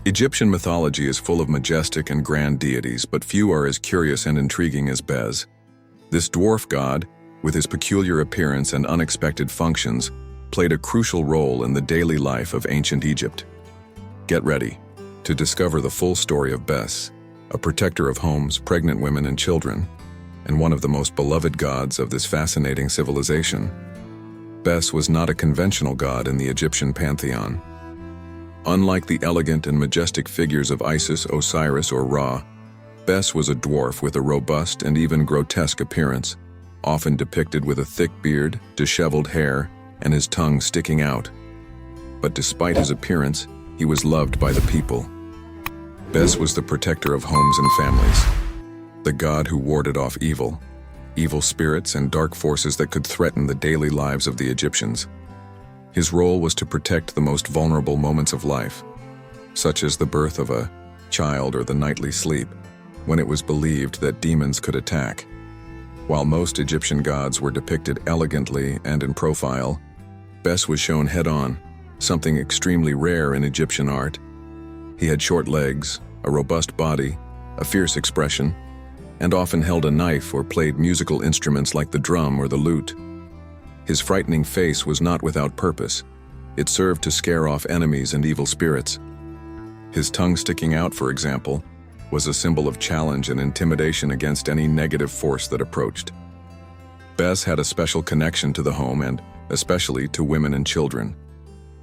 Egyptian mythology is full of majestic and grand deities, but few are as curious and intriguing as Bes. This dwarf god, with his peculiar appearance and unexpected functions, played a crucial role in the daily life of ancient Egypt. Get ready to discover the full story of Bes, a protector of homes, pregnant women, and children, and one of the most beloved gods of this fascinating civilization. Bes was not a conventional god in the Egyptian pantheon. Unlike the elegant and majestic figures of Isis, Osiris, or Ra, Bes was a dwarf with a robust and even grotesque appearance, often depicted with a thick beard, disheveled hair, and his tongue sticking out. But despite his appearance, he was loved by the people. Bes was the protector of homes and families, the god who warded off evil spirits and dark forces that could threaten the daily lives of the Egyptians. His role was to protect the most vulnerable moments of life, such as the birth of a child or the nightly sleep, when it was believed that demons could attack. While most Egyptian gods were depicted elegantly and in profile, Bes was shown head-on, something extremely rare in Egyptian art. He had short legs, a robust body, a fierce expression, and often held a knife or played musical instruments like the drum or the lute. His frightening face was not without purpose. It served to scare off enemies and evil spirits. His tongue sticking out, for example, was a symbol of challenge and intimidation against any negative force that approached. Bes had a special connection to the home and, especially, to women and children.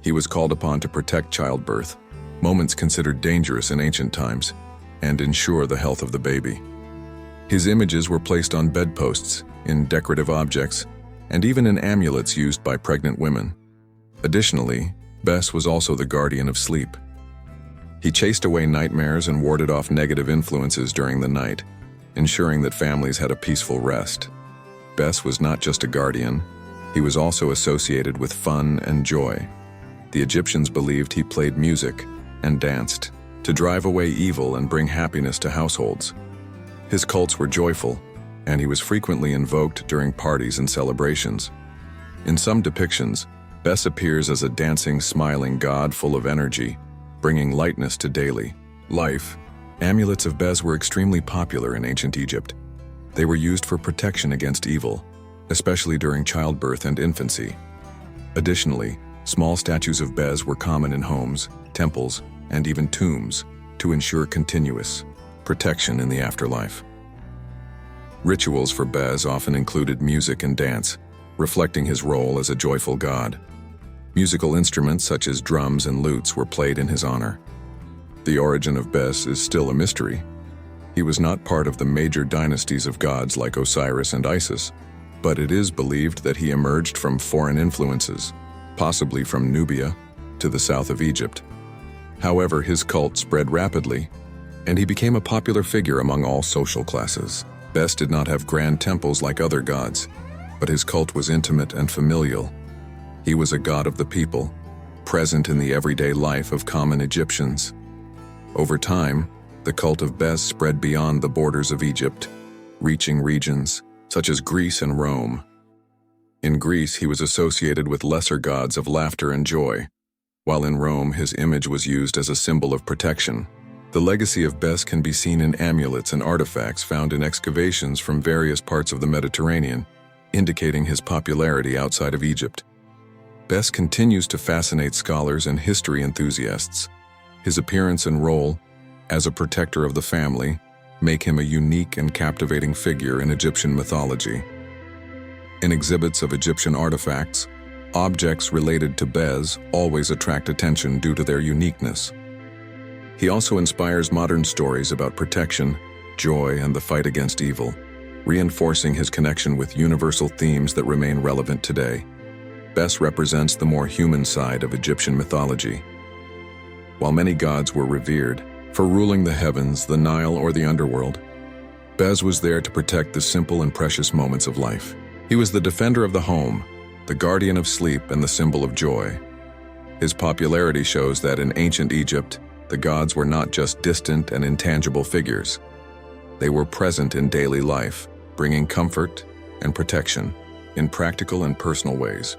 He was called upon to protect childbirth, moments considered dangerous in ancient times, and ensure the health of the baby. His images were placed on bedposts, in decorative objects, and even in amulets used by pregnant women. Additionally, Bes was also the guardian of sleep. He chased away nightmares and warded off negative influences during the night, ensuring that families had a peaceful rest. Bes was not just a guardian, he was also associated with fun and joy. The Egyptians believed he played music and danced to drive away evil and bring happiness to households. His cults were joyful, and he was frequently invoked during parties and celebrations. In some depictions, Bes appears as a dancing, smiling god full of energy, bringing lightness to daily life. Amulets of Bes were extremely popular in ancient Egypt. They were used for protection against evil, especially during childbirth and infancy. Additionally, small statues of Bes were common in homes, temples, and even tombs to ensure continuous protection in the afterlife. Rituals for Bes often included music and dance, reflecting his role as a joyful god. Musical instruments such as drums and lutes were played in his honor. The origin of Bes is still a mystery. He was not part of the major dynasties of gods like Osiris and Isis, but it is believed that he emerged from foreign influences, possibly from Nubia to the south of Egypt. However, his cult spread rapidly, and he became a popular figure among all social classes. Bes did not have grand temples like other gods, but his cult was intimate and familial. He was a god of the people, present in the everyday life of common Egyptians. Over time, the cult of Bes spread beyond the borders of Egypt, reaching regions such as Greece and Rome. In Greece, he was associated with lesser gods of laughter and joy, while in Rome his image was used as a symbol of protection. The legacy of Bes can be seen in amulets and artifacts found in excavations from various parts of the Mediterranean, indicating his popularity outside of Egypt. Bes continues to fascinate scholars and history enthusiasts. His appearance and role as a protector of the family make him a unique and captivating figure in Egyptian mythology. In exhibits of Egyptian artifacts, objects related to Bes always attract attention due to their uniqueness. He also inspires modern stories about protection, joy, and the fight against evil, reinforcing his connection with universal themes that remain relevant today. Bes represents the more human side of Egyptian mythology. While many gods were revered for ruling the heavens, the Nile, or the underworld, Bes was there to protect the simple and precious moments of life. He was the defender of the home, the guardian of sleep, and the symbol of joy. His popularity shows that in ancient Egypt, the gods were not just distant and intangible figures. They were present in daily life, bringing comfort and protection in practical and personal ways.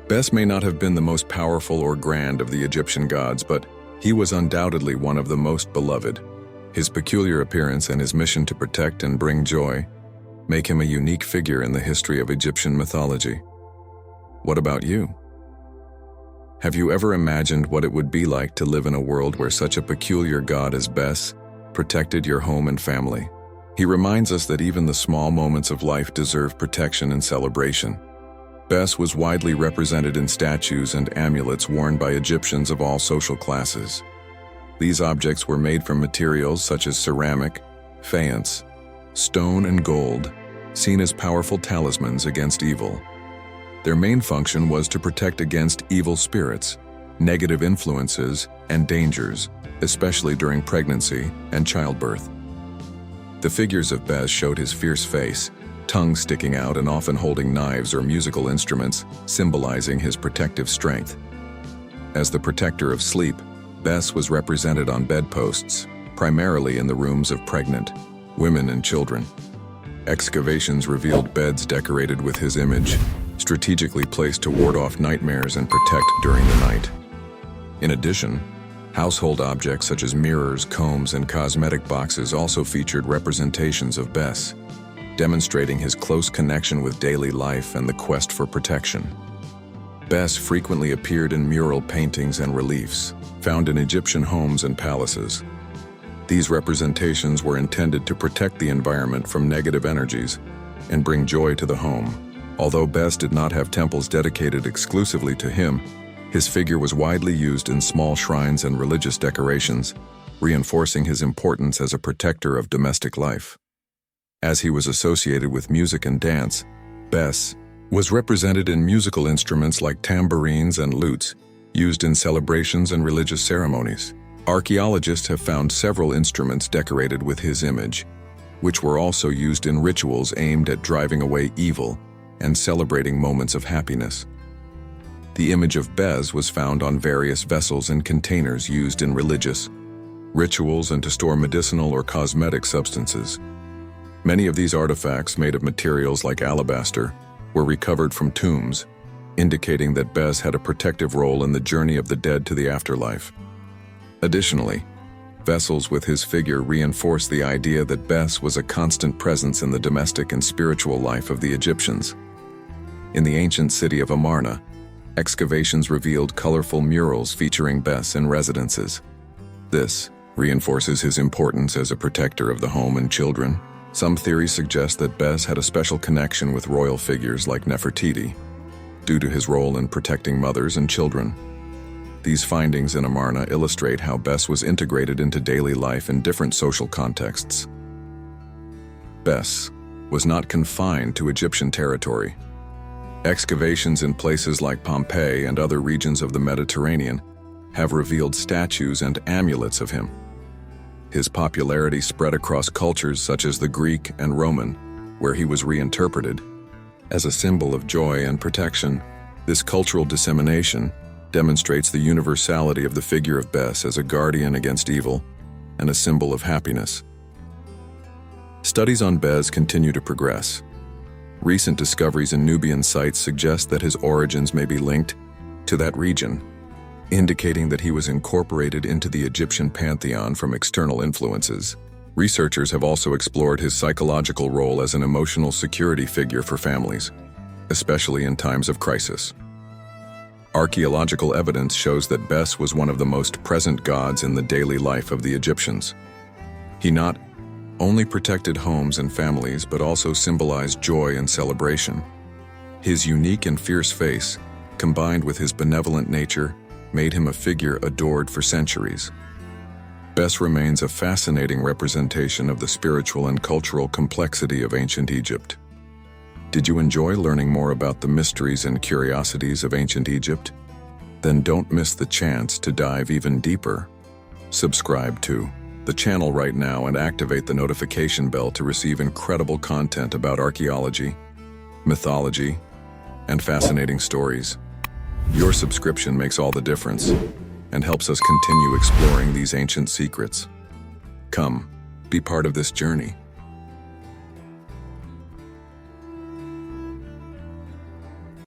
Bes may not have been the most powerful or grand of the Egyptian gods, but He was undoubtedly one of the most beloved. His peculiar appearance and his mission to protect and bring joy make him a unique figure in the history of Egyptian mythology. What about you? Have you ever imagined what it would be like to live in a world where such a peculiar god as Bes protected your home and family? He reminds us that even the small moments of life deserve protection and celebration. Bes was widely represented in statues and amulets worn by Egyptians of all social classes. These objects were made from materials such as ceramic, faience, stone, and gold, seen as powerful talismans against evil. Their main function was to protect against evil spirits, negative influences, and dangers, especially during pregnancy and childbirth. The figures of Bes showed his fierce face, tongue sticking out and often holding knives or musical instruments, symbolizing his protective strength. As the protector of sleep, Bes was represented on bedposts, primarily in the rooms of pregnant women and children. Excavations revealed beds decorated with his image, strategically placed to ward off nightmares and protect during the night. In addition, household objects such as mirrors, combs, and cosmetic boxes also featured representations of Bes, demonstrating his close connection with daily life and the quest for protection. Bes frequently appeared in mural paintings and reliefs, found in Egyptian homes and palaces. These representations were intended to protect the environment from negative energies and bring joy to the home. Although Bes did not have temples dedicated exclusively to him, his figure was widely used in small shrines and religious decorations, reinforcing his importance as a protector of domestic life. As he was associated with music and dance, Bes was represented in musical instruments like tambourines and lutes, used in celebrations and religious ceremonies. Archaeologists have found several instruments decorated with his image, which were also used in rituals aimed at driving away evil and celebrating moments of happiness. The image of Bes was found on various vessels and containers used in religious rituals and to store medicinal or cosmetic substances. Many of these artifacts, made of materials like alabaster, were recovered from tombs, indicating that Bes had a protective role in the journey of the dead to the afterlife. Additionally, vessels with his figure reinforce the idea that Bes was a constant presence in the domestic and spiritual life of the Egyptians. In the ancient city of Amarna, excavations revealed colorful murals featuring Bes in residences. This reinforces his importance as a protector of the home and children. Some theories suggest that Bes had a special connection with royal figures like Nefertiti, due to his role in protecting mothers and children. These findings in Amarna illustrate how Bes was integrated into daily life in different social contexts. Bes was not confined to Egyptian territory. Excavations in places like Pompeii and other regions of the Mediterranean have revealed statues and amulets of him. His popularity spread across cultures such as the Greek and Roman, where he was reinterpreted as a symbol of joy and protection. This cultural dissemination demonstrates the universality of the figure of Bes as a guardian against evil and a symbol of happiness. Studies on Bes continue to progress. Recent discoveries in Nubian sites suggest that his origins may be linked to that region, indicating that he was incorporated into the Egyptian pantheon from external influences. Researchers have also explored his psychological role as an emotional security figure for families, especially in times of crisis. Archaeological evidence shows that Bes was one of the most present gods in the daily life of the Egyptians. He not only protected homes and families, but also symbolized joy and celebration. His unique and fierce face, combined with his benevolent nature, made him a figure adored for centuries. Bes remains a fascinating representation of the spiritual and cultural complexity of ancient Egypt. Did you enjoy learning more about the mysteries and curiosities of ancient Egypt? Then don't miss the chance to dive even deeper. Subscribe to the channel right now and activate the notification bell to receive incredible content about archaeology, mythology, and fascinating stories. Your subscription makes all the difference and helps us continue exploring these ancient secrets. Come, be part of this journey.